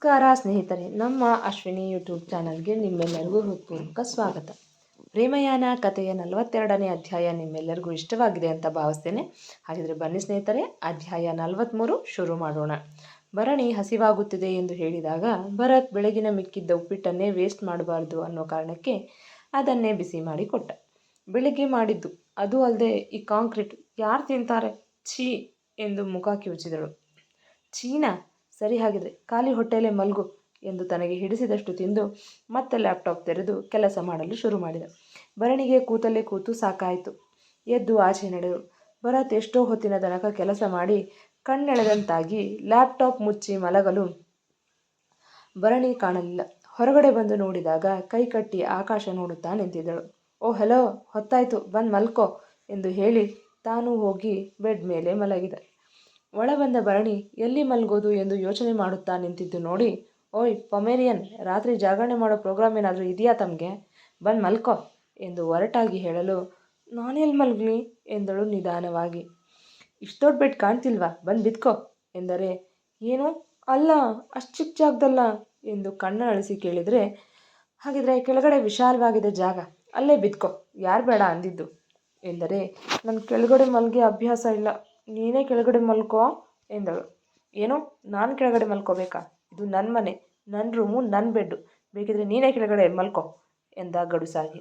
ನಮಸ್ಕಾರ ಸ್ನೇಹಿತರೆ, ನಮ್ಮ ಅಶ್ವಿನಿ ಯೂಟ್ಯೂಬ್ ಚಾನಲ್ಗೆ ನಿಮ್ಮೆಲ್ಲರಿಗೂ ಹೃತ್ಪೂರ್ವಕ ಸ್ವಾಗತ. ಪ್ರೇಮಯಾನ ಕಥೆಯ 42ನೇ ಅಧ್ಯಾಯ ನಿಮ್ಮೆಲ್ಲರಿಗೂ ಇಷ್ಟವಾಗಿದೆ ಅಂತ ಭಾವಿಸ್ತೇನೆ. ಹಾಗಿದ್ರೆ ಬನ್ನಿ ಸ್ನೇಹಿತರೆ, ಅಧ್ಯಾಯ 43 ಶುರು ಮಾಡೋಣ. ಭರಣಿ ಹಸಿವಾಗುತ್ತಿದೆ ಎಂದು ಹೇಳಿದಾಗ ಭರತ್ ಬೆಳಗಿನ ಮಿಕ್ಕಿದ್ದ ಉಪ್ಪಿಟ್ಟನ್ನೇ ವೇಸ್ಟ್ ಮಾಡಬಾರ್ದು ಅನ್ನೋ ಕಾರಣಕ್ಕೆ ಅದನ್ನೇ ಬಿಸಿ ಮಾಡಿ ಕೊಟ್ಟ. ಬೆಳಿಗ್ಗೆ ಮಾಡಿದ್ದು, ಅದು ಅಲ್ಲದೆ ಈ ಕಾಂಕ್ರೀಟ್ ಯಾರು ತಿಂತಾರೆ, ಛೀ ಎಂದು ಮುಖ ಕಿವುಚಿದಳು. ಛೀನಾ, ಸರಿ ಹಾಗಿದ್ರೆ ಖಾಲಿ ಹೊಟ್ಟೆಯಲ್ಲೇ ಮಲ್ಗು ಎಂದು ತನಗೆ ಹಿಡಿಸಿದಷ್ಟು ತಿಂದು ಮತ್ತೆ ಲ್ಯಾಪ್ಟಾಪ್ ತೆರೆದು ಕೆಲಸ ಮಾಡಲು ಶುರು ಮಾಡಿದ. ಭರಣಿಗೆ ಕೂತಲ್ಲೇ ಕೂತು ಸಾಕಾಯಿತು. ಎದ್ದು ಆಚೆ ನಡೆದಳು. ಭರತ್ ಎಷ್ಟೋ ಹೊತ್ತಿನ ತನಕ ಕೆಲಸ ಮಾಡಿ ಕಣ್ಣೆಳೆದಂತಾಗಿ ಲ್ಯಾಪ್ಟಾಪ್ ಮುಚ್ಚಿ ಮಲಗಲು ಭರಣಿ ಕಾಣಲಿಲ್ಲ. ಹೊರಗಡೆ ಬಂದು ನೋಡಿದಾಗ ಕೈ ಕಟ್ಟಿ ಆಕಾಶ ನೋಡುತ್ತಾ ನಿಂತಿದ್ದಳು. ಓ ಹೆಲೋ, ಹೊತ್ತಾಯ್ತು, ಬಂದು ಮಲ್ಕೋ ಎಂದು ಹೇಳಿ ತಾನು ಹೋಗಿ ಬೆಡ್ ಮೇಲೆ ಮಲಗಿದ. ಒಳ ಬಂದ ಭರಣಿ ಎಲ್ಲಿ ಮಲ್ಗೋದು ಎಂದು ಯೋಚನೆ ಮಾಡುತ್ತಾ ನಿಂತಿದ್ದು ನೋಡಿ, ಓಯ್ ಪೊಮೇರಿಯನ್, ರಾತ್ರಿ ಜಾಗರಣೆ ಮಾಡೋ ಪ್ರೋಗ್ರಾಮ್ ಏನಾದರೂ ಇದೆಯಾ ತಮಗೆ? ಬಂದು ಮಲ್ಕೋ ಎಂದು ಒರಟಾಗಿ ಹೇಳಲು, ನಾನೆಲ್ಲಿ ಮಲಗಲಿ ಎಂದಳು ನಿಧಾನವಾಗಿ. ಇಷ್ಟು ದೊಡ್ಡ ಬೆಡ್ ಕಾಣ್ತಿಲ್ವಾ, ಬಂದು ಬಿದ್ಕೋ ಎಂದರೆ, ಏನು ಅಲ್ಲ ಅಷ್ಟು ಚಿಕ್ಕ ಜಾಗದಲ್ಲ ಎಂದು ಕಣ್ಣ ಅಳಿಸಿ ಕೇಳಿದರೆ, ಹಾಗಿದ್ರೆ ಕೆಳಗಡೆ ವಿಶಾಲವಾಗಿದೆ ಜಾಗ, ಅಲ್ಲೇ ಬಿದ್ಕೋ, ಯಾರು ಬೇಡ ಅಂದಿದ್ದು ಎಂದರೆ, ನನ್ನ ಕೆಳಗಡೆ ಮಲಗಿ ಅಭ್ಯಾಸ ಇಲ್ಲ, ನೀನೇ ಕೆಳಗಡೆ ಮಲ್ಕೋ ಎಂದಳು. ಏನೋ ನಾನು ಕೆಳಗಡೆ ಮಲ್ಕೋಬೇಕಾ? ಇದು ನನ್ನ ಮನೆ, ನನ್ನ ರೂಮು, ನನ್ನ ಬೆಡ್ಡು, ಬೇಕಿದ್ರೆ ನೀನೇ ಕೆಳಗಡೆ ಮಲ್ಕೋ ಎಂದ ಗಡುಸಾಗಿ.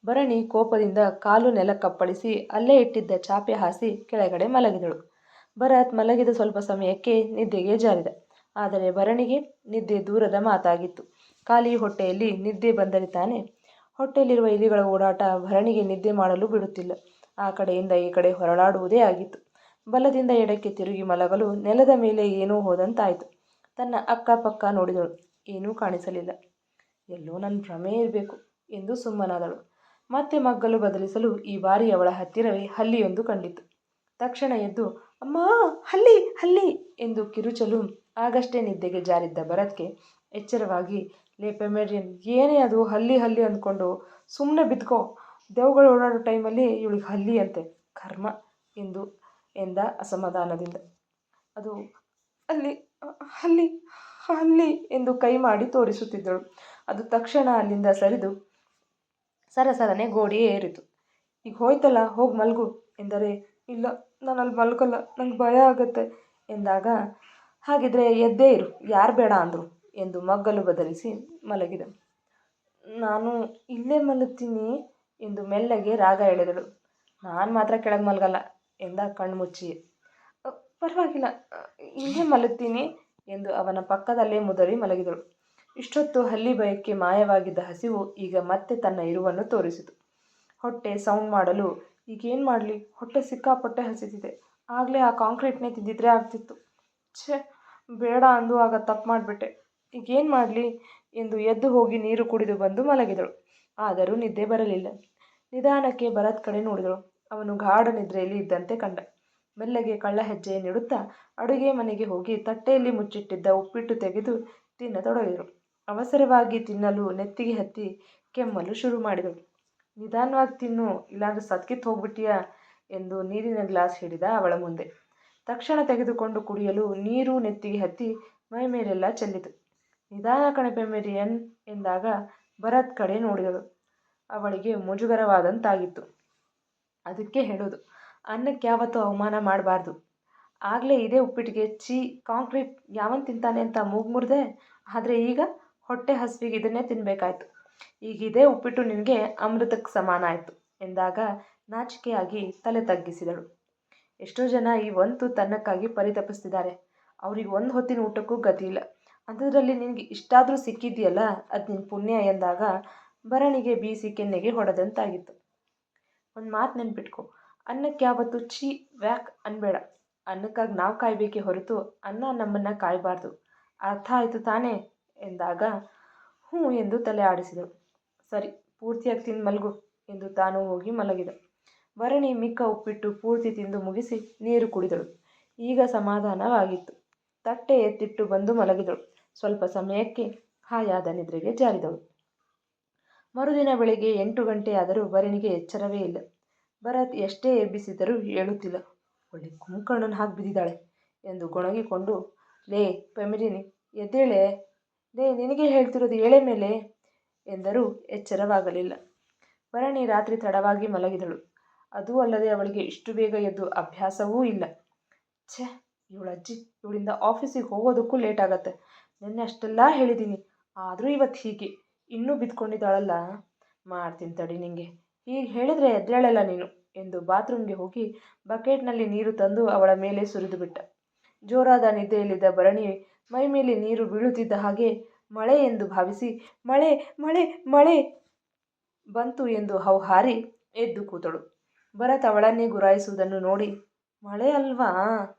ಭರಣಿ ಕೋಪದಿಂದ ಕಾಲು ನೆಲಕ್ಕಪ್ಪಳಿಸಿ ಅಲ್ಲೇ ಇಟ್ಟಿದ್ದ ಚಾಪೆ ಹಾಸಿ ಕೆಳಗಡೆ ಮಲಗಿದಳು. ಭರತ್ ಮಲಗಿದ ಸ್ವಲ್ಪ ಸಮಯಕ್ಕೆ ನಿದ್ದೆಗೆ ಜಾರಿದ. ಆದರೆ ಭರಣಿಗೆ ನಿದ್ದೆ ದೂರದ ಮಾತಾಗಿತ್ತು. ಖಾಲಿ ಹೊಟ್ಟೆಯಲ್ಲಿ ನಿದ್ದೆ ಬಂದರೆ ತಾನೆ. ಹೊಟ್ಟೆಯಲ್ಲಿರುವ ಇಲಿಗಳ ಓಡಾಟ ಭರಣಿಗೆ ನಿದ್ದೆ ಮಾಡಲು ಬಿಡುತ್ತಿಲ್ಲ. ಆ ಕಡೆಯಿಂದ ಈ ಕಡೆ ಹೊರಳಾಡುವುದೇ ಆಗಿತ್ತು. ಬಲದಿಂದ ಎಡಕ್ಕೆ ತಿರುಗಿ ಮಲಗಲು ನೆಲದ ಮೇಲೆ ಏನೋ ಹೋದಂತಾಯಿತು. ತನ್ನ ಅಕ್ಕಪಕ್ಕ ನೋಡಿದಳು. ಏನೂ ಕಾಣಿಸಲಿಲ್ಲ. ಎಲ್ಲೋ ನನ್ನ ಭ್ರಮೆ ಇರಬೇಕು ಎಂದು ಸುಮ್ಮನಾದಳು. ಮತ್ತೆ ಮಗ್ಗಲು ಬದಲಿಸಲು ಈ ಬಾರಿ ಅವಳ ಹತ್ತಿರವೇ ಹಲ್ಲಿಯೊಂದು ಕಂಡಿತು. ತಕ್ಷಣ ಎದ್ದು, ಅಮ್ಮ, ಹಲ್ಲಿ ಹಲ್ಲಿ ಎಂದು ಕಿರುಚಲು ಆಗಷ್ಟೇ ನಿದ್ದೆಗೆ ಜಾರಿದ್ದ ಭರತ್ಗೆ ಎಚ್ಚರವಾಗಿ, ಲೇ ಪೆಮೇರಿಯನ್, ಏನೇ ಅದು ಹಲ್ಲಿ ಹಲ್ಲಿ ಅಂದ್ಕೊಂಡು ಸುಮ್ಮನೆ ಬಿದ್ಕೋ, ದೆವ್ಗಳು ಓಡಾಡೋ ಟೈಮಲ್ಲಿ ಇವಳಿಗೆ ಹಲ್ಲಿ ಅಂತೆ, ಕರ್ಮ ಎಂದ ಅಸಮಾಧಾನದಿಂದ. ಅದು ಅಲ್ಲಿ ಹಲ್ಲಿ ಹಲ್ಲಿ ಎಂದು ಕೈ ಮಾಡಿ ತೋರಿಸುತ್ತಿದ್ದಳು. ಅದು ತಕ್ಷಣ ಅಲ್ಲಿಂದ ಸರಿದು ಸರಸರನೆ ಗೋಡೆಯೇ ಏರಿತು. ಈಗ ಹೋಯ್ತಲ್ಲ, ಹೋಗಿ ಮಲ್ಗು ಎಂದರೆ, ಇಲ್ಲ ನಾನು ಅಲ್ಲಿ ಮಲ್ಗಲ್ಲ, ನಂಗೆ ಭಯ ಆಗತ್ತೆ ಎಂದಾಗ, ಹಾಗಿದ್ರೆ ಎದ್ದೇ ಇರು, ಯಾರು ಬೇಡ ಅಂದರು ಎಂದು ಮಗ್ಗಲು ಬದಲಿಸಿ ಮಲಗಿದ. ನಾನು ಇಲ್ಲೇ ಮಲಗ್ತೀನಿ ಎಂದು ಮೆಲ್ಲಗೆ ರಾಗ ಎಳೆದಳು. ನಾನು ಮಾತ್ರ ಕೆಳಗೆ ಮಲಗಲ್ಲ ಎಂದ ಕಣ್ಮುಚ್ಚಿ. ಪರವಾಗಿಲ್ಲ, ಇಲ್ಲೇ ಮಲಗ್ತೀನಿ ಎಂದು ಅವನ ಪಕ್ಕದಲ್ಲೇ ಮುದರಿ ಮಲಗಿದಳು. ಇಷ್ಟೊತ್ತು ಹಲ್ಲಿ ಭಯಕ್ಕೆ ಮಾಯವಾಗಿದ್ದ ಹಸಿವು ಈಗ ಮತ್ತೆ ತನ್ನ ಇರುವನ್ನು ತೋರಿಸಿತು. ಹೊಟ್ಟೆ ಸೌಂಡ್ ಮಾಡಲು, ಈಗೇನು ಮಾಡಲಿ, ಹೊಟ್ಟೆ ಸಿಕ್ಕಾಪಟ್ಟೆ ಹಸಿತಿದೆ, ಆಗಲೇ ಆ ಕಾಂಕ್ರೀಟ್ನೇ ತಿಂದಿದ್ರೆ ಆಗ್ತಿತ್ತು, ಛೇ ಬೇಡ ಅಂದು ಆಗ ತಪ್ಪು ಮಾಡಿಬಿಟ್ಟೆ, ಈಗೇನು ಮಾಡಲಿ ಎಂದು ಎದ್ದು ಹೋಗಿ ನೀರು ಕುಡಿದು ಬಂದು ಮಲಗಿದಳು. ಆದರೂ ನಿದ್ದೆ ಬರಲಿಲ್ಲ. ನಿಧಾನಕ್ಕೆ ಭರತ್ ಕಡೆ ನೋಡಿದಳು. ಅವನು ಗಾಢ ನಿದ್ರೆಯಲ್ಲಿ ಇದ್ದಂತೆ ಕಂಡ. ಮೆಲ್ಲಗೆ ಕಳ್ಳ ಹೆಜ್ಜೆ ನೀಡುತ್ತಾ ಅಡುಗೆ ಮನೆಗೆ ಹೋಗಿ ತಟ್ಟೆಯಲ್ಲಿ ಮುಚ್ಚಿಟ್ಟಿದ್ದ ಉಪ್ಪಿಟ್ಟು ತೆಗೆದು ತಿನ್ನತೊಡಗಿದಳು. ಅವಸರವಾಗಿ ತಿನ್ನಲು ನೆತ್ತಿಗೆ ಹತ್ತಿ ಕೆಮ್ಮಲು ಶುರು ಮಾಡಿದಳು. ನಿಧಾನವಾಗಿ ತಿನ್ನು, ಇಲ್ಲಾಂದ್ರೆ ಸತ್ಕಿತ್ತು ಹೋಗ್ಬಿಟ್ಟಿಯಾ ಎಂದು ನೀರಿನ ಗ್ಲಾಸ್ ಹಿಡಿದ ಅವಳ ಮುಂದೆ. ತಕ್ಷಣ ತೆಗೆದುಕೊಂಡು ಕುಡಿಯಲು ನೀರು ನೆತ್ತಿಗೆ ಹತ್ತಿ ಮೈ ಮೇಲೆಲ್ಲ ಚೆಲ್ಲಿತು. ನಿಧಾನ ಕಣೆ ಪೆಮೇರಿಯನ್ ಎಂದಾಗ ಭರತ್ ಕಡೆ ನೋಡಿದಳು. ಅವಳಿಗೆ ಮುಜುಗರವಾದಂತಾಗಿತ್ತು. ಅದಕ್ಕೆ ಹೇಳೋದು, ಅನ್ನಕ್ಕೆ ಯಾವತ್ತೂ ಅವಮಾನ ಮಾಡಬಾರ್ದು. ಆಗಲೇ ಇದೇ ಉಪ್ಪಿಟ್ಟಿಗೆ ಛೀ, ಕಾಂಕ್ರೀಟ್ ಯಾವನ್ ತಿಂತಾನೆ ಅಂತ ಮೂಗು ಮುರಿದೆ, ಆದರೆ ಈಗ ಹೊಟ್ಟೆ ಹಸಿವಿಗೆ ಇದನ್ನೇ ತಿನ್ನಬೇಕಾಯ್ತು. ಈಗ ಇದೇ ಉಪ್ಪಿಟ್ಟು ನಿನಗೆ ಅಮೃತಕ್ಕೆ ಸಮಾನ ಆಯಿತು ಎಂದಾಗ ನಾಚಿಕೆಯಾಗಿ ತಲೆ ತಗ್ಗಿಸಿದಳು. ಎಷ್ಟೋ ಜನ ಈ ಒಂದು ತನ್ನಕ್ಕಾಗಿ ಪರಿತಪಿಸ್ತಿದ್ದಾರೆ. ಅವ್ರಿಗೆ ಒಂದು ಹೊತ್ತಿನ ಊಟಕ್ಕೂ ಗತಿ ಇಲ್ಲ. ಅಂಥದ್ರಲ್ಲಿ ನಿನಗೆ ಇಷ್ಟಾದರೂ ಸಿಕ್ಕಿದೆಯಲ್ಲ, ಅದು ನಿನ್ನ ಪುಣ್ಯ ಎಂದಾಗ ಭರಣಿಗೆ ಬೀಸಿ ಕೆನ್ನೆಗೆ ಹೊಡೆದಂತಾಗಿತ್ತು. ಒಂದು ಮಾತು ನೆನ್ಪಿಟ್ಕೊ, ಅನ್ನಕ್ಕೆ ಯಾವತ್ತೂ ಛೀ ವ್ಯಾಕ್ ಅನ್ಬೇಡ. ಅನ್ನಕ್ಕಾಗಿ ನಾವು ಕಾಯಬೇಕೇ ಹೊರತು ಅನ್ನ ನಮ್ಮನ್ನು ಕಾಯಬಾರ್ದು. ಅರ್ಥ ಆಯಿತು ತಾನೇ ಎಂದಾಗ ಹ್ಞೂ ಎಂದು ತಲೆ ಆಡಿಸಿದಳು. ಸರಿ, ಪೂರ್ತಿಯಾಗಿ ತಿಂದು ಮಲಗು ಎಂದು ತಾನು ಹೋಗಿ ಮಲಗಿದ. ಭರಣಿ ಮಿಕ್ಕ ಉಪ್ಪಿಟ್ಟು ಪೂರ್ತಿ ತಿಂದು ಮುಗಿಸಿ ನೀರು ಕುಡಿದಳು. ಈಗ ಸಮಾಧಾನವಾಗಿತ್ತು. ತಟ್ಟೆ ಎತ್ತಿಟ್ಟು ಬಂದು ಮಲಗಿದಳು. ಸ್ವಲ್ಪ ಸಮಯಕ್ಕೆ ಹಾಯಾದ ನಿದ್ರೆಗೆ ಜಾರಿದಳು. ಮರುದಿನ ಬೆಳಿಗ್ಗೆ 8 ಗಂಟೆಯಾದರೂ ಭರಣಿಗೆ ಎಚ್ಚರವೇ ಇಲ್ಲ. ಭರತ್ ಎಷ್ಟೇ ಎಬ್ಬಿಸಿದರೂ ಏಳುತ್ತಿಲ್ಲ. ಒಳ್ಳೆ ಕುಂಕಣ್ಣನ ಹಾಕಿ ಬಿದ್ದಿದ್ದಾಳೆ ಎಂದು ಗೊಣಗಿಕೊಂಡು, ಲೇ ಪೆಮಿರಿನಿ, ಎದ್ದೇಳೆ, ನಿನಗೆ ಹೇಳ್ತಿರೋದು ಏಳೆ ಮೇಲೆ ಎಂದರೂ ಎಚ್ಚರವಾಗಲಿಲ್ಲ. ಭರಣಿ ರಾತ್ರಿ ತಡವಾಗಿ ಮಲಗಿದಳು. ಅದೂ ಅಲ್ಲದೆ ಅವಳಿಗೆ ಇಷ್ಟು ಬೇಗ ಎದ್ದು ಅಭ್ಯಾಸವೂ ಇಲ್ಲ. ಛೇ, ಇವಳಜ್ಜಿ ಇವಳಿಂದ ಆಫೀಸಿಗೆ ಹೋಗೋದಕ್ಕೂ ಲೇಟ್ ಆಗತ್ತೆ. ನಿನ್ನೆ ಅಷ್ಟೆಲ್ಲ ಹೇಳಿದ್ದೀನಿ, ಆದರೂ ಇವತ್ತು ಹೀಗೆ ಇನ್ನೂ ಬಿದ್ಕೊಂಡಿದ್ದಾಳಲ್ಲ. ಮಾಡ್ತೀನಿ ತಡಿ ನಿಂಗೆ. ಹೀಗೆ ಹೇಳಿದರೆ ಎದ್ದೇಳಲ್ಲ ನೀನು ಎಂದು ಬಾತ್ರೂಮ್ಗೆ ಹೋಗಿ ಬಕೆಟ್ನಲ್ಲಿ ನೀರು ತಂದು ಅವಳ ಮೇಲೆ ಸುರಿದು ಬಿಟ್ಟ. ಜೋರಾದ ನಿದ್ದೆಯಲ್ಲಿದ್ದ ಭರಣಿ ಮೈ ಮೇಲೆ ನೀರು ಬೀಳುತ್ತಿದ್ದ ಹಾಗೆ ಮಳೆ ಎಂದು ಭಾವಿಸಿ ಮಳೆ ಮಳೆ ಮಳೆ ಬಂತು ಎಂದು ಹೌಹಾರಿ ಎದ್ದು ಕೂತಳು. ಭರತ್ ಅವಳನ್ನೇ ಗುರಾಯಿಸುವುದನ್ನು ನೋಡಿ, ಮಳೆ ಅಲ್ವಾ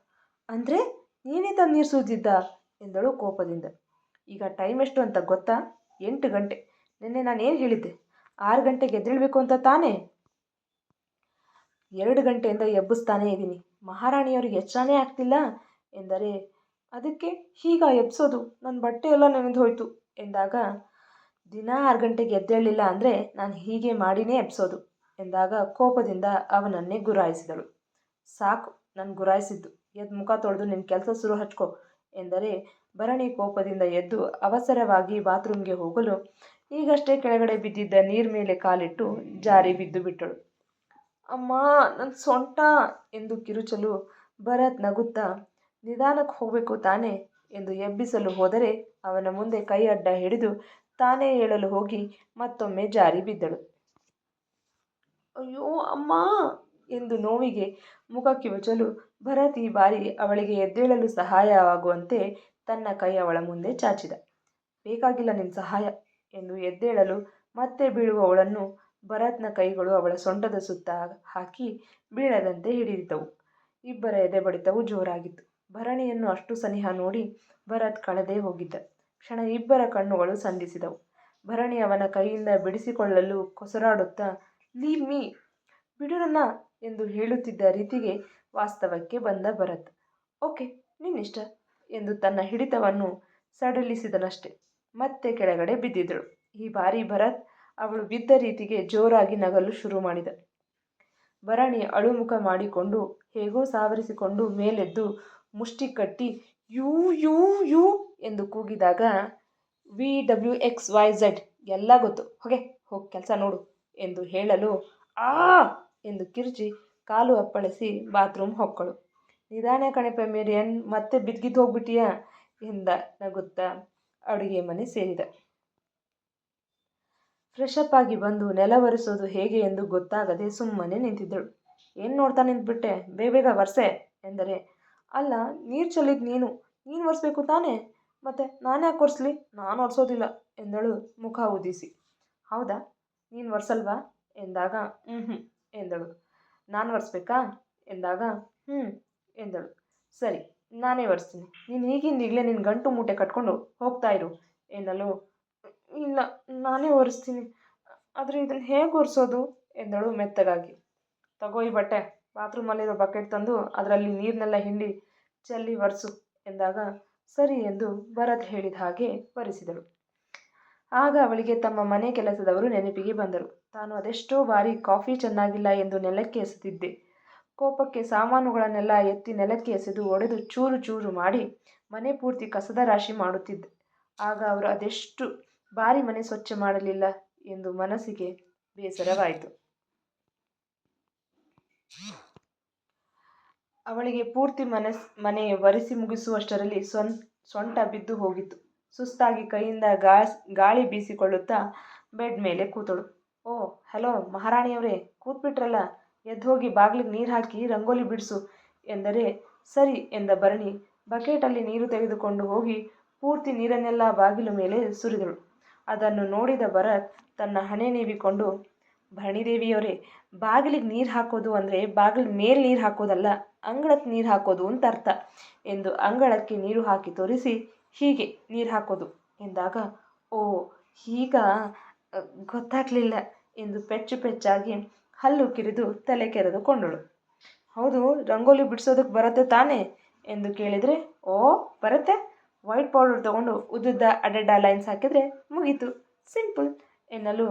ಅಂದರೆ ನೀನೇ ತಂದು ನೀರು ಸುರಿದಿದ್ದ ಎಂದಳು ಕೋಪದಿಂದ. ಈಗ ಟೈಮ್ ಎಷ್ಟು ಅಂತ ಗೊತ್ತಾ? 8 ಗಂಟೆ. ನಿನ್ನೆ ನಾನೇನು ಹೇಳಿದ್ದೆ? 6 ಗಂಟೆಗೆ ಎದ್ದೇಳಬೇಕು ಅಂತ ತಾನೇ? 2 ಗಂಟೆಯಿಂದ ಎಬ್ಬಿಸ್ತಾನೇ ಇದ್ದೀನಿ. ಮಹಾರಾಣಿಯವರಿಗೆ ಎಚ್ಚರನೇ ಆಗ್ತಿಲ್ಲ ಎಂದರೆ, ಅದಕ್ಕೆ ಹೀಗ ಎಬ್ಸೋದು? ನನ್ನ ಬಟ್ಟೆ ಎಲ್ಲ ನೆನೆದು ಹೋಯ್ತು ಎಂದಾಗ, ದಿನ 6 ಗಂಟೆಗೆ ಎದ್ದೇಳಲಿಲ್ಲ ಅಂದರೆ ನಾನು ಹೀಗೆ ಮಾಡಿನೇ ಎಬ್ಸೋದು ಎಂದಾಗ ಕೋಪದಿಂದ ಅವನನ್ನೇ ಗುರಾಯಿಸಿದಳು. ಸಾಕು ನಾನು ಗುರಾಯಿಸಿದ್ದು, ಎದ್ದು ಮುಖ ತೊಳೆದು ನಿನ್ನ ಕೆಲಸ ಶುರು ಹಚ್ಕೋ ಎಂದರೆ ಭರಣಿ ಕೋಪದಿಂದ ಎದ್ದು ಅವಸರವಾಗಿ ಬಾತ್ರೂಮ್ಗೆ ಹೋಗಲು ಈಗಷ್ಟೇ ಕೆಳಗಡೆ ಬಿದ್ದಿದ್ದ ನೀರ್ ಮೇಲೆ ಕಾಲಿಟ್ಟು ಜಾರಿ ಬಿದ್ದು ಬಿಟ್ಟಳು. ಅಮ್ಮ, ನನ್ನ ಸೊಂಟ ಎಂದು ಕಿರುಚಲು ಭರತ್ ನಗುತ್ತಾ, ನಿಧಾನಕ್ಕೆ ಹೋಗಬೇಕು ತಾನೇ ಎಂದು ಎಬ್ಬಿಸಲು ಹೋದರೆ ಅವನ ಮುಂದೆ ಕೈ ಅಡ್ಡ ಹಿಡಿದು ತಾನೇ ಏಳಲು ಹೋಗಿ ಮತ್ತೊಮ್ಮೆ ಜಾರಿ ಬಿದ್ದಳು. ಅಯ್ಯೋ ಅಮ್ಮ ಎಂದು ನೋವಿಗೆ ಮುಖ ಕಿವುಚಲು ಭರತ್ ಈ ಬಾರಿ ಅವಳಿಗೆ ಎದ್ದೇಳಲು ಸಹಾಯವಾಗುವಂತೆ ತನ್ನ ಕೈ ಅವಳ ಮುಂದೆ ಚಾಚಿದ. ಬೇಕಾಗಿಲ್ಲ ನಿನ್ನ ಸಹಾಯ ಎಂದು ಎದ್ದೇಳಲು ಮತ್ತೆ ಬೀಳುವವಳನ್ನು ಭರತ್ನ ಕೈಗಳು ಅವಳ ಸೊಂಟದ ಸುತ್ತ ಹಾಕಿ ಬೀಳದಂತೆ ಹಿಡಿದಿದ್ದವು. ಇಬ್ಬರ ಎದೆ ಬಡಿತವೂ ಜೋರಾಗಿತ್ತು. ಭರಣಿಯನ್ನು ಅಷ್ಟು ಸನಿಹ ನೋಡಿ ಭರತ್ ಕಳೆದೇ ಹೋಗಿದ್ದ ಕ್ಷಣ ಇಬ್ಬರ ಕಣ್ಣುಗಳು ಸಂಧಿಸಿದವು. ಭರಣಿ ಅವನ ಕೈಯಿಂದ ಬಿಡಿಸಿಕೊಳ್ಳಲು ಕೊಸರಾಡುತ್ತಾ, ಲೀವ್ ಮೀ, ಬಿಡು ನನ್ನ ಎಂದು ಹೇಳುತ್ತಿದ್ದ ರೀತಿಗೆ ವಾಸ್ತವಕ್ಕೆ ಬಂದ ಭರತ್. ಓಕೆ, ನಿನ್ನಿಷ್ಟ ಎಂದು ತನ್ನ ಹಿಡಿತವನ್ನು ಸಡಿಲಿಸಿದನಷ್ಟೆ. ಮತ್ತೆ ಕೆಳಗಡೆ ಬಿದ್ದಿದ್ದಳು. ಈ ಬಾರಿ ಭರತ್ ಅವಳು ಬಿದ್ದ ರೀತಿಗೆ ಜೋರಾಗಿ ನಗಲು ಶುರು ಮಾಡಿದ. ಭರಣಿ ಅಳುಮುಖ ಮಾಡಿಕೊಂಡು ಹೇಗೋ ಸಾವರಿಸಿಕೊಂಡು ಮೇಲೆದ್ದು ಮುಷ್ಟಿ ಕಟ್ಟಿ ಯೂ ಯೂ ಯೂ ಎಂದು ಕೂಗಿದಾಗ, VWXYZ ಎಲ್ಲ ಗೊತ್ತು, ಹೋಗಿ ಕೆಲಸ ನೋಡು ಎಂದು ಹೇಳಲು ಆ ಎಂದು ಕಿರುಚಿ ಕಾಲು ಅಪ್ಪಳಿಸಿ ಬಾತ್ರೂಮ್ ಹೊಕ್ಕಳು. ನಿಧಾನ ಕಣೆಪ ಮೇರಿಯನ್, ಮತ್ತೆ ಬಿದ್ದಿದ್ದು ಹೋಗ್ಬಿಟ್ಟಿಯಾ ಎಂದ ನಗುತ್ತಾ ಅಡುಗೆ ಮನೆ ಸೇರಿದ. ಫ್ರೆಶಪ್ ಆಗಿ ಬಂದು ನೆಲ ಒರೆಸೋದು ಹೇಗೆ ಎಂದು ಗೊತ್ತಾಗದೆ ಸುಮ್ಮನೆ ನಿಂತಿದ್ದಳು. ಏನು ನೋಡ್ತಾ ನಿಂತ್ಬಿಟ್ಟೆ, ಬೇಗ ಒರೆಸೆ ಎಂದರೆ, ಅಲ್ಲ ನೀರು ಚೆಲ್ಲಿದ್ದು ನೀನು ಒರೆಸ್ಬೇಕು ತಾನೇ, ಮತ್ತೆ ನಾನು ಯಾಕೆ ಒರೆಸ್ಲಿ, ನಾನು ಒರೆಸೋದಿಲ್ಲ ಎಂದಳು ಮುಖ ಉದಿಸಿ. ಹೌದಾ, ನೀನು ಒರೆಸಲ್ವಾ ಎಂದಾಗ ಹ್ಞೂ ಎಂದಳು. ನಾನು ಒರೆಸ್ಬೇಕಾ ಎಂದಾಗ ಹ್ಞೂ ಎಂದಳು. ಸರಿ, ನಾನೇ ಒರೆಸ್ತೀನಿ, ನೀನು ಈಗಲೇ ನಿನ್ನ ಗಂಟು ಮೂಟೆ ಕಟ್ಕೊಂಡು ಹೋಗ್ತಾ ಇರು ಎನ್ನಲು, ಇಲ್ಲ ನಾನೇ ಒರೆಸ್ತೀನಿ, ಆದರೆ ಇದನ್ನು ಹೇಗೆ ಒರೆಸೋದು ಎಂದಳು ಮೆತ್ತಗಾಗಿ. ತಗೋ ಈ ಬಟ್ಟೆ, ಬಾತ್ರೂಮಲ್ಲಿರೋ ಬಕೆಟ್ ತಂದು ಅದರಲ್ಲಿ ನೀರನ್ನೆಲ್ಲ ಹಿಂಡಿ ಚೆಲ್ಲಿ ಒರೆಸು ಎಂದಾಗ ಸರಿ ಎಂದು ಭರತ್ ಹೇಳಿದ ಹಾಗೆ ಒರೆಸಿದಳು. ಆಗ ಅವಳಿಗೆ ತಮ್ಮ ಮನೆ ಕೆಲಸದವರು ನೆನಪಿಗೆ ಬಂದರು. ತಾನು ಅದೆಷ್ಟೋ ಬಾರಿ ಕಾಫಿ ಚೆನ್ನಾಗಿಲ್ಲ ಎಂದು ನೆಲಕ್ಕೆ ಎಸೆದಿದ್ದೆ. ಕೋಪಕ್ಕೆ ಸಾಮಾನುಗಳನ್ನೆಲ್ಲ ಎತ್ತಿ ನೆಲಕ್ಕೆ ಎಸೆದು ಒಡೆದು ಚೂರು ಚೂರು ಮಾಡಿ ಮನೆ ಪೂರ್ತಿ ಕಸದ ರಾಶಿ ಮಾಡುತ್ತಿದ್ದೆ. ಆಗ ಅವರು ಅದೆಷ್ಟು ಬಾರಿ ಮನೆ ಸ್ವಚ್ಛ ಮಾಡಲಿಲ್ಲ ಎಂದು ಮನಸ್ಸಿಗೆ ಬೇಸರವಾಯಿತು. ಅವಳಿಗೆ ಪೂರ್ತಿ ಮನೆ ಒರೆಸಿ ಮುಗಿಸುವಷ್ಟರಲ್ಲಿ ಸೊಂಟ ಬಿದ್ದು ಹೋಗಿತ್ತು. ಸುಸ್ತಾಗಿ ಕೈಯಿಂದ ಗಾಳಿ ಬೀಸಿಕೊಳ್ಳುತ್ತಾ ಬೆಡ್ ಮೇಲೆ ಕೂತಳು. ಓ ಹಲೋ ಮಹಾರಾಣಿಯವರೇ, ಕೂತ್ಬಿಟ್ರಲ್ಲ, ಎದ್ದು ಹೋಗಿ ಬಾಗಿಲಿಗೆ ನೀರು ಹಾಕಿ ರಂಗೋಲಿ ಬಿಡಿಸು ಎಂದರೆ ಸರಿ ಎಂದ ಭರಣಿ ಬಕೆಟಲ್ಲಿ ನೀರು ತೆಗೆದುಕೊಂಡು ಹೋಗಿ ಪೂರ್ತಿ ನೀರನ್ನೆಲ್ಲ ಬಾಗಿಲು ಮೇಲೆ ಸುರಿದಳು. ಅದನ್ನು ನೋಡಿದ ಭರತ್ ತನ್ನ ಹಣೆ ನೀವಿಕೊಂಡು, ಭರಣಿದೇವಿಯವರೇ, ಬಾಗಿಲಿಗೆ ನೀರು ಹಾಕೋದು ಅಂದರೆ ಬಾಗಿಲ ಮೇಲೆ ನೀರು ಹಾಕೋದಲ್ಲ, ಅಂಗಳಕ್ಕೆ ನೀರು ಹಾಕೋದು ಅಂತ ಅರ್ಥ ಎಂದು ಅಂಗಳಕ್ಕೆ ನೀರು ಹಾಕಿ ತೋರಿಸಿ, ಹೀಗೆ ನೀರು ಹಾಕೋದು ಎಂದಾಗ, ಓ ಹೀಗ ಗೊತ್ತಾಗಲಿಲ್ಲ ಎಂದು ಪೆಚ್ಚಾಗಿ ಹಲ್ಲು ಕಿರಿದು ತಲೆ ಕೆರೆದುಕೊಂಡಳು. ಹೌದು, ರಂಗೋಲಿ ಬಿಡಿಸೋದಕ್ಕೆ ಬರುತ್ತೆ ತಾನೇ ಎಂದು ಕೇಳಿದರೆ, ಓ ಬರುತ್ತೆ, ವೈಟ್ ಪೌಡರ್ ತಗೊಂಡು ಉದ್ದುದ್ದ ಅಡ್ಡಡ್ಡ ಲೈನ್ಸ್ ಹಾಕಿದರೆ ಮುಗೀತು, ಸಿಂಪಲ್ ಎನ್ನಲು,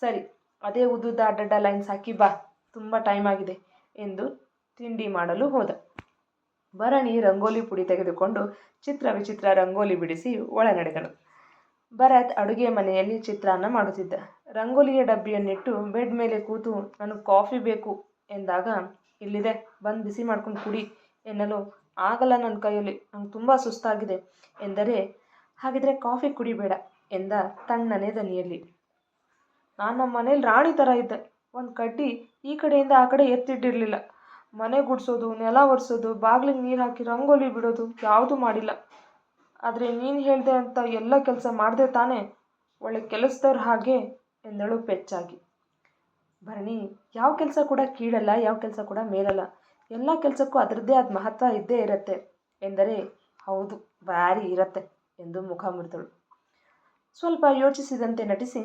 ಸರಿ ಅದೇ ಉದ್ದುದ್ದ ಅಡ್ಡಡ್ಡ ಲೈನ್ಸ್ ಹಾಕಿ ಬಾ, ತುಂಬ ಟೈಮ್ ಆಗಿದೆ ಎಂದು ತಿಂಡಿ ಮಾಡಲು ಹೋದ. ಭರಣಿ ರಂಗೋಲಿ ಪುಡಿ ತೆಗೆದುಕೊಂಡು ಚಿತ್ರ ವಿಚಿತ್ರ ರಂಗೋಲಿ ಬಿಡಿಸಿ ಒಳ ನಡೆದಳು. ಭರತ್ ಅಡುಗೆ ಮನೆಯಲ್ಲಿ ಚಿತ್ರಾನ್ನ ಮಾಡುತ್ತಿದ್ದ. ರಂಗೋಲಿಯ ಡಬ್ಬಿಯನ್ನಿಟ್ಟು ಬೆಡ್ ಮೇಲೆ ಕೂತು ನನಗೆ ಕಾಫಿ ಬೇಕು ಎಂದಾಗ, ಇಲ್ಲಿದೆ ಬಂದು ಬಿಸಿ ಮಾಡ್ಕೊಂಡು ಕುಡಿ ಎನ್ನಲು, ಆಗಲ್ಲ ನನ್ನ ಕೈಯಲ್ಲಿ, ನಂಗೆ ತುಂಬ ಸುಸ್ತಾಗಿದೆ ಎಂದರೆ, ಹಾಗಿದ್ರೆ ಕಾಫಿ ಕುಡಿಬೇಡ ಎಂದ ತಣ್ಣನೆ ದನಿಯಲ್ಲಿ. ನಾನು ನಮ್ಮ ಮನೇಲಿ ರಾಣಿ ಥರ ಇದ್ದೆ. ಒಂದು ಕಡ್ಡಿ ಈ ಕಡೆಯಿಂದ ಆ ಕಡೆ ಎತ್ತಿಟ್ಟಿರಲಿಲ್ಲ. ಮನೆ ಗುಡಿಸೋದು, ನೆಲ ಒರೆಸೋದು, ಬಾಗಿಲಿಗೆ ನೀರು ಹಾಕಿ ರಂಗೋಲಿ ಬಿಡೋದು ಯಾವುದೂ ಮಾಡಿಲ್ಲ. ಆದರೆ ನೀನು ಹೇಳಿದೆ ಅಂತ ಎಲ್ಲ ಕೆಲಸ ಮಾಡಿದೆ ತಾನೇ, ಒಳ್ಳೆ ಕೆಲಸದವ್ರ ಹಾಗೆ ಎಂದಳು ಪೆಚ್ಚಾಗಿ. ಭರಣಿ, ಯಾವ ಕೆಲಸ ಕೂಡ ಕೀಳಲ್ಲ, ಯಾವ ಕೆಲಸ ಕೂಡ ಮೇಲಲ್ಲ, ಎಲ್ಲ ಕೆಲಸಕ್ಕೂ ಅದರದ್ದೇ ಆದ ಮಹತ್ವ ಇದ್ದೇ ಇರತ್ತೆ ಎಂದರೆ, ಹೌದು ಭಾರಿ ಇರತ್ತೆ ಎಂದು ಮುಖ ಮುರಿದಳು. ಸ್ವಲ್ಪ ಯೋಚಿಸಿದಂತೆ ನಟಿಸಿ,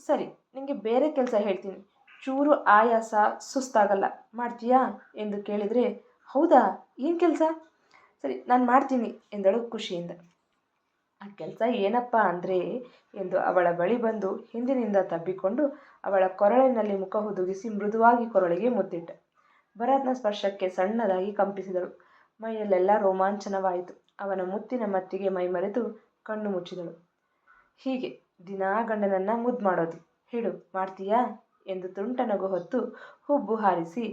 ಸರಿ ನಿಮಗೆ ಬೇರೆ ಕೆಲಸ ಹೇಳ್ತೀನಿ, ಚೂರು ಆಯಾಸ ಸುಸ್ತಾಗಲ್ಲ, ಮಾಡ್ತೀಯಾ ಎಂದು ಕೇಳಿದರೆ, ಹೌದಾ ಏನು ಕೆಲಸ? ಸರಿ ನಾನು ಮಾಡ್ತೀನಿ ಎಂದಳು ಖುಷಿಯಿಂದ. ಆ ಕೆಲಸ ಏನಪ್ಪ ಅಂದರೆ ಎಂದು ಅವಳ ಬಳಿ ಬಂದು ಹಿಂದಿನಿಂದ ತಬ್ಬಿಕೊಂಡು ಅವಳ ಕೊರಳಿನಲ್ಲಿ ಮುಖ ಹುದುಗಿಸಿ ಮೃದುವಾಗಿ ಕೊರಳಿಗೆ ಮುತ್ತಿಟ್ಟ. ಭರತ್ನ ಸ್ಪರ್ಶಕ್ಕೆ ಸಣ್ಣದಾಗಿ ಕಂಪಿಸಿದಳು. ಮೈಯಲ್ಲೆಲ್ಲ ರೋಮಾಂಚನವಾಯಿತು. ಅವನ ಮುತ್ತಿನ ಮತ್ತಿಗೆ ಮೈಮರೆತು ಕಣ್ಣು ಮುಚ್ಚಿದಳು. ಹೀಗೆ ದಿನಾ ಗಂಡನನ್ನು ಮುದ್ದು ಮಾಡೋದು, ಹೇಳು ಮಾಡ್ತೀಯಾ ಎಂದು ತುಂಟ ನಗು ಹೊತ್ತು ಹುಬ್ಬು ಹಾರಿಸಿ,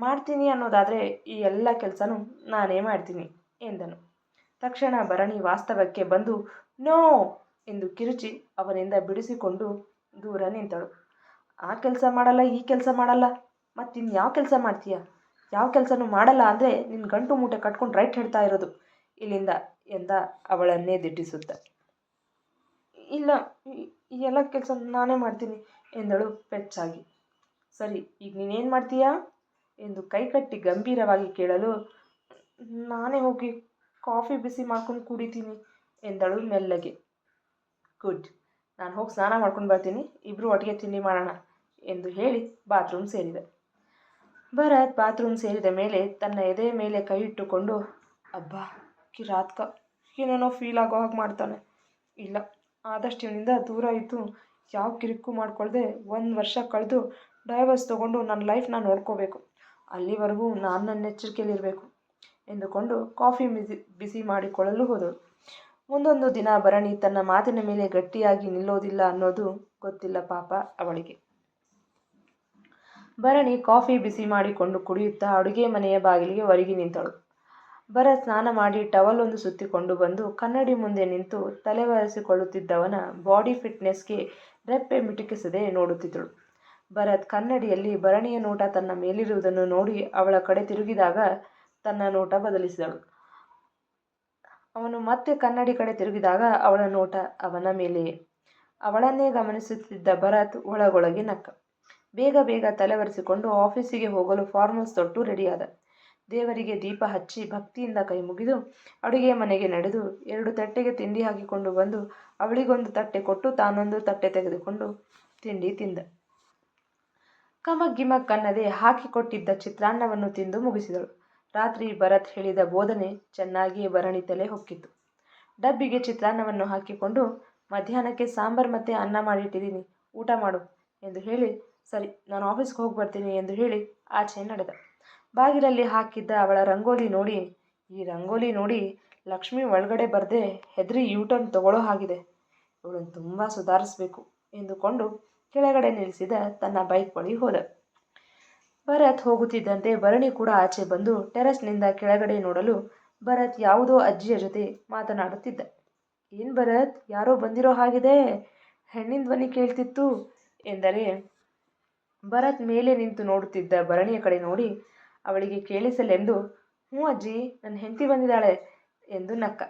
ಮಾಡ್ತೀನಿ ಅನ್ನೋದಾದರೆ ಈ ಎಲ್ಲ ಕೆಲಸನೂ ನಾನೇ ಮಾಡ್ತೀನಿ ಎಂದನು. ತಕ್ಷಣ ಭರಣಿ ವಾಸ್ತವಕ್ಕೆ ಬಂದು ನೋ ಎಂದು ಕಿರುಚಿ ಅವನಿಂದ ಬಿಡಿಸಿಕೊಂಡು ದೂರ ನಿಂತಳು. ಆ ಕೆಲಸ ಮಾಡಲ್ಲ, ಈ ಕೆಲಸ ಮಾಡಲ್ಲ, ಮತ್ತಿನ್ನು ಯಾವ ಕೆಲಸ ಮಾಡ್ತೀಯ? ಯಾವ ಕೆಲಸನೂ ಮಾಡಲ್ಲ ಅಂದರೆ ನಿನ್ನ ಗಂಟು ಮೂಟೆ ಕಟ್ಕೊಂಡು ರೈಟ್ ಹೇಳ್ತಾ ಇರೋದು ಇಲ್ಲಿಂದ ಎಂದ ಅವಳನ್ನೇ ದಿಟ್ಟಿಸುತ್ತ. ಇಲ್ಲ, ಈ ಎಲ್ಲ ಕೆಲಸ ನಾನೇ ಮಾಡ್ತೀನಿ ಎಂದಳು ಪೆಚ್ಚಾಗಿ. ಸರಿ ಈಗ ನೀನೇನು ಮಾಡ್ತೀಯಾ ಎಂದು ಕೈಕಟ್ಟಿ ಗಂಭೀರವಾಗಿ ಕೇಳಲು, ನಾನೇ ಹೋಗಿ ಕಾಫಿ ಬಿಸಿ ಮಾಡ್ಕೊಂಡು ಕುಡಿತೀನಿ ಎಂದಳು ಮೆಲ್ಲಗೆ. ಗುಡ್, ನಾನು ಹೋಗಿ ಸ್ನಾನ ಮಾಡ್ಕೊಂಡು ಬರ್ತೀನಿ, ಇಬ್ಬರು ಒಟ್ಟಿಗೆ ತಿಂಡಿ ಮಾಡೋಣ ಎಂದು ಹೇಳಿ ಬಾತ್ರೂಮ್ ಸೇರಿದ. ಭರತ್ ಬಾತ್ರೂಮ್ ಸೇರಿದ ಮೇಲೆ ತನ್ನ ಎದೆ ಮೇಲೆ ಕೈ ಇಟ್ಟುಕೊಂಡು, ಅಬ್ಬಾ ಕಿರಾತ್ಕ, ಏನೇನೋ ಫೀಲ್ ಆಗೋ ಹಾಗೆ ಮಾಡ್ತಾನೆ. ಇಲ್ಲ, ಆದಷ್ಟು ಇವನಿಂದ ದೂರ ಇದ್ದು ಯಾವ ಕಿರಿಕು ಮಾಡ್ಕೊಳ್ದೆ 1 ವರ್ಷ ಕಳೆದು ಡೈವರ್ಸ್ ತೊಗೊಂಡು ನನ್ನ ಲೈಫ್ನ ನೋಡ್ಕೋಬೇಕು. ಅಲ್ಲಿವರೆಗೂ ನಾನು ನನ್ನ ಎಚ್ಚರಿಕೆಯಲ್ಲಿರಬೇಕು ಎಂದುಕೊಂಡು ಕಾಫಿ ಬಿಸಿ ಮಾಡಿಕೊಳ್ಳಲು ಹೋದಳು. ಮುಂದೊಂದು ದಿನ ಭರಣಿ ತನ್ನ ಮಾತಿನ ಮೇಲೆ ಗಟ್ಟಿಯಾಗಿ ನಿಲ್ಲೋದಿಲ್ಲ ಅನ್ನೋದು ಗೊತ್ತಿಲ್ಲ ಪಾಪ ಅವಳಿಗೆ. ಭರಣಿ ಕಾಫಿ ಬಿಸಿ ಮಾಡಿಕೊಂಡು ಕುಡಿಯುತ್ತಾ ಅಡುಗೆ ಮನೆಯ ಬಾಗಿಲಿಗೆ ಒರಗಿ ನಿಂತಳು. ಭರತ್ ಸ್ನಾನ ಮಾಡಿ ಟವಲ್ ಒಂದು ಸುತ್ತಿಕೊಂಡು ಬಂದು ಕನ್ನಡಿ ಮುಂದೆ ನಿಂತು ತಲೆ ಒರೆಸಿಕೊಳ್ಳುತ್ತಿದ್ದವನ ಬಾಡಿ ಫಿಟ್ನೆಸ್ಗೆ ರೆಪ್ಪೆ ಮಿಟುಕಿಸದೆ ನೋಡುತ್ತಿದ್ದಳು. ಭರತ್ ಕನ್ನಡಿಯಲ್ಲಿ ಭರಣಿಯ ನೋಟ ತನ್ನ ಮೇಲಿರುವುದನ್ನು ನೋಡಿ ಅವಳ ಕಡೆ ತಿರುಗಿದಾಗ ತನ್ನ ನೋಟ ಬದಲಿಸಿದಳು. ಅವನು ಮತ್ತೆ ಕನ್ನಡಿ ಕಡೆ ತಿರುಗಿದಾಗ ಅವಳ ನೋಟ ಅವನ ಮೇಲೆಯೇ. ಅವಳನ್ನೇ ಗಮನಿಸುತ್ತಿದ್ದ ಭರತ್ ಒಳಗೊಳಗೆ ನಕ್ಕ. ಬೇಗ ಬೇಗ ತಲೆ ಒರೆಸಿಕೊಂಡು ಆಫೀಸಿಗೆ ಹೋಗಲು ಫಾರ್ಮಲ್ಸ್ ತೊಟ್ಟು ರೆಡಿಯಾದ. ದೇವರಿಗೆ ದೀಪ ಹಚ್ಚಿ ಭಕ್ತಿಯಿಂದ ಕೈ ಮುಗಿದು ಅಡುಗೆ ಮನೆಗೆ ನಡೆದು 2 ತಟ್ಟೆಗೆ ತಿಂಡಿ ಹಾಕಿಕೊಂಡು ಬಂದು ಅವಳಿಗೊಂದು ತಟ್ಟೆ ಕೊಟ್ಟು ತಾನೊಂದು ತಟ್ಟೆ ತೆಗೆದುಕೊಂಡು ತಿಂಡಿ ತಿಂದ. ಕಮಗ್ಗಿಮಕ್ಕನ್ನದೆ ಹಾಕಿಕೊಟ್ಟಿದ್ದ ಚಿತ್ರಾನ್ನವನ್ನು ತಿಂದು ಮುಗಿಸಿದಳು. ರಾತ್ರಿ ಭರತ್ ಹೇಳಿದ ಬೋಧನೆ ಚೆನ್ನಾಗಿಯೇ ಭರಣಿ ತಲೆ ಹೊಕ್ಕಿತ್ತು. ಡಬ್ಬಿಗೆ ಚಿತ್ರಾನ್ನವನ್ನು ಹಾಕಿಕೊಂಡು, ಮಧ್ಯಾಹ್ನಕ್ಕೆ ಸಾಂಬಾರು ಮತ್ತು ಅನ್ನ ಮಾಡಿಟ್ಟಿದ್ದೀನಿ, ಊಟ ಮಾಡು ಎಂದು ಹೇಳಿ, ಸರಿ ನಾನು ಆಫೀಸ್ಗೆ ಹೋಗಿ ಬರ್ತೀನಿ ಎಂದು ಹೇಳಿ ಆಚೆ ನಡೆದ. ಬಾಗಿಲಲ್ಲಿ ಹಾಕಿದ್ದ ಅವಳ ರಂಗೋಲಿ ನೋಡಿ, ಈ ರಂಗೋಲಿ ನೋಡಿ ಲಕ್ಷ್ಮಿ ಒಳಗಡೆ ಬರದೆ ಹೆದರಿ ಯೂಟರ್ನ್ ತಗೊಳ್ಳೋ ಹಾಗಿದೆ, ಇವಳನ್ನು ತುಂಬ ಸುಧಾರಿಸಬೇಕು ಎಂದುಕೊಂಡು ಕೆಳಗಡೆ ನಿಲ್ಲಿಸಿದ ತನ್ನ ಬೈಕ್ ಬಳಿ ಹೋದ. ಭರತ್ ಹೋಗುತ್ತಿದ್ದಂತೆ ಭರಣಿ ಕೂಡ ಆಚೆ ಬಂದು ಟೆರೆಸ್ನಿಂದ ಕೆಳಗಡೆ ನೋಡಲು ಭರತ್ ಯಾವುದೋ ಅಜ್ಜಿಯ ಜೊತೆ ಮಾತನಾಡುತ್ತಿದ್ದ. ಏನು ಭರತ್, ಯಾರೋ ಬಂದಿರೋ ಹಾಗಿದೆ, ಹೆಣ್ಣಿನ ಧ್ವನಿ ಕೇಳ್ತಿತ್ತು ಎಂದರೆ ಭರತ್ ಮೇಲೆ ನಿಂತು ನೋಡುತ್ತಿದ್ದ ಭರಣಿಯ ಕಡೆ ನೋಡಿ ಅವಳಿಗೆ ಕೇಳಿಸಲೆಂದು, ಹ್ಞೂ ಅಜ್ಜಿ, ನನ್ನ ಹೆಂಡತಿ ಬಂದಿದ್ದಾಳೆ ಎಂದು ನಕ್ಕ.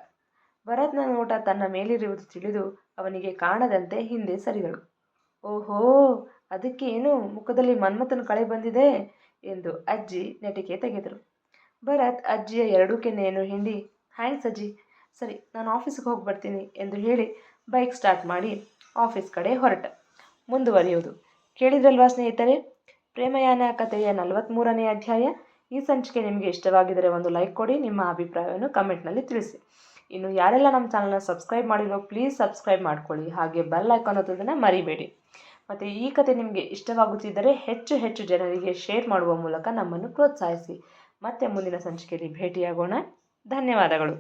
ಭರತ್ನ ನೋಟ ತನ್ನ ಮೇಲಿರುವುದು ತಿಳಿದು ಅವನಿಗೆ ಕಾಣದಂತೆ ಹಿಂದೆ ಸರಿದಳು. ಓಹೋ, ಅದಕ್ಕೆ ಏನು ಮುಖದಲ್ಲಿ ಮನ್ಮಥನ ಕಳೆ ಬಂದಿದೆ ಎಂದು ಅಜ್ಜಿ ನೆಟಿಕೆ ತೆಗೆದರು. ಭರತ್ ಅಜ್ಜಿಯ 2 ಕೆನ್ನೆಯನ್ನು ಹಿಂಡಿ, ಥ್ಯಾಂಕ್ಸ್ ಅಜ್ಜಿ, ಸರಿ ನಾನು ಆಫೀಸ್ಗೆ ಹೋಗಿ ಬರ್ತೀನಿ ಎಂದು ಹೇಳಿ ಬೈಕ್ ಸ್ಟಾರ್ಟ್ ಮಾಡಿ ಆಫೀಸ್ ಕಡೆ ಹೊರಟ. ಮುಂದುವರಿಯೋದು ಕೇಳಿದ್ರಲ್ವಾ ಸ್ನೇಹಿತರೆ? ಪ್ರೇಮಯಾನ ಕಥೆಯ 43ನೇ ಅಧ್ಯಾಯ. ಈ ಸಂಚಿಕೆ ನಿಮಗೆ ಇಷ್ಟವಾಗಿದ್ದರೆ ಒಂದು ಲೈಕ್ ಕೊಡಿ, ನಿಮ್ಮ ಅಭಿಪ್ರಾಯವನ್ನು ಕಮೆಂಟ್ನಲ್ಲಿ ತಿಳಿಸಿ. ಇನ್ನು ಯಾರೆಲ್ಲ ನಮ್ಮ ಚಾನಲ್ನ ಸಬ್ಸ್ಕ್ರೈಬ್ ಮಾಡಿರೋ ಪ್ಲೀಸ್ ಸಬ್ಸ್ಕ್ರೈಬ್ ಮಾಡ್ಕೊಳ್ಳಿ, ಹಾಗೆ ಬೆಲ್ ಐಕಾನ್ ಒತ್ತೋದನ್ನು ಮರಿಬೇಡಿ. ಮತ್ತು ಈ ಕಥೆ ನಿಮಗೆ ಇಷ್ಟವಾಗುತ್ತಿದ್ದರೆ ಹೆಚ್ಚು ಹೆಚ್ಚು ಜನರಿಗೆ ಶೇರ್ ಮಾಡುವ ಮೂಲಕ ನಮ್ಮನ್ನು ಪ್ರೋತ್ಸಾಹಿಸಿ. ಮತ್ತೆ ಮುಂದಿನ ಸಂಚಿಕೆಯಲ್ಲಿ ಭೇಟಿಯಾಗೋಣ. ಧನ್ಯವಾದಗಳು.